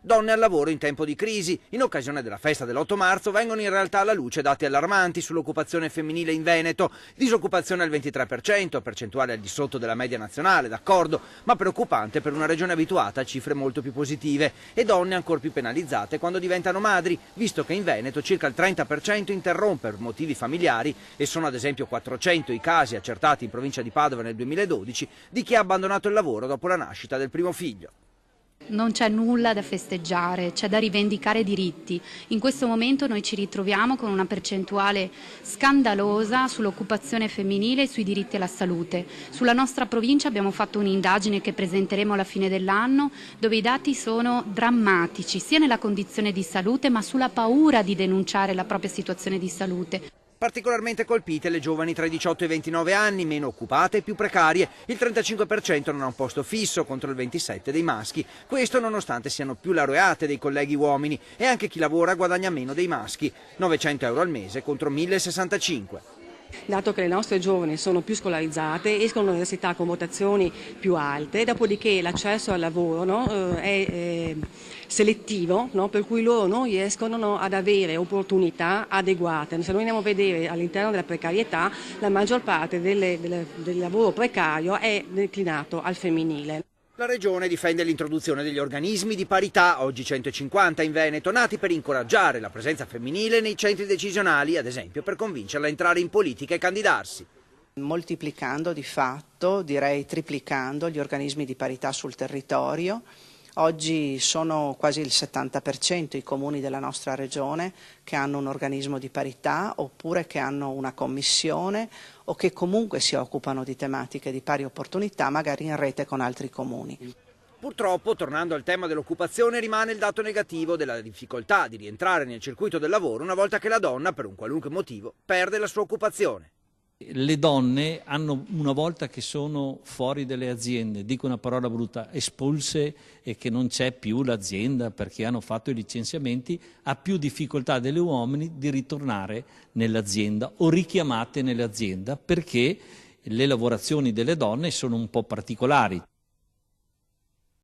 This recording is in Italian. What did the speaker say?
Donne al lavoro in tempo di crisi. In occasione della festa dell'8 marzo vengono in realtà alla luce dati allarmanti sull'occupazione femminile in Veneto. Disoccupazione al 23%, percentuale al di sotto della media nazionale, d'accordo, ma preoccupante per una regione abituata a cifre molto più positive. E donne ancora più penalizzate quando diventano madri, visto che in Veneto circa il 30% interrompe per motivi familiari e sono ad esempio 400 i casi accertati in provincia di Padova nel 2012 di chi ha abbandonato il lavoro dopo la nascita del primo figlio. Non c'è nulla da festeggiare, c'è da rivendicare diritti. In questo momento noi ci ritroviamo con una percentuale scandalosa sull'occupazione femminile e sui diritti alla salute. Sulla nostra provincia abbiamo fatto un'indagine che presenteremo alla fine dell'anno, dove i dati sono drammatici, sia nella condizione di salute ma sulla paura di denunciare la propria situazione di salute. Particolarmente colpite le giovani tra i 18 e i 29 anni, meno occupate e più precarie. Il 35% non ha un posto fisso contro il 27% dei maschi. Questo nonostante siano più laureate dei colleghi uomini e anche chi lavora guadagna meno dei maschi, 900 euro al mese contro 1.065. Dato che le nostre giovani sono più scolarizzate, escono all'università con votazioni più alte, dopodiché l'accesso al lavoro è selettivo, per cui loro non riescono ad avere opportunità adeguate. Se noi andiamo a vedere all'interno della precarietà, la maggior parte del lavoro precario è declinato al femminile. La Regione difende l'introduzione degli organismi di parità, oggi 150 in Veneto, nati per incoraggiare la presenza femminile nei centri decisionali, ad esempio per convincerla a entrare in politica e candidarsi. Moltiplicando di fatto, direi triplicando gli organismi di parità sul territorio. Oggi sono quasi il 70% i comuni della nostra regione che hanno un organismo di parità oppure che hanno una commissione o che comunque si occupano di tematiche di pari opportunità, magari in rete con altri comuni. Purtroppo, tornando al tema dell'occupazione, rimane il dato negativo della difficoltà di rientrare nel circuito del lavoro una volta che la donna, per un qualunque motivo, perde la sua occupazione. Le donne hanno, una volta che sono fuori dalle aziende, dico una parola brutta, espulse e che non c'è più l'azienda perché hanno fatto i licenziamenti, ha più difficoltà degli uomini di ritornare nell'azienda o richiamate nell'azienda perché le lavorazioni delle donne sono un po' particolari.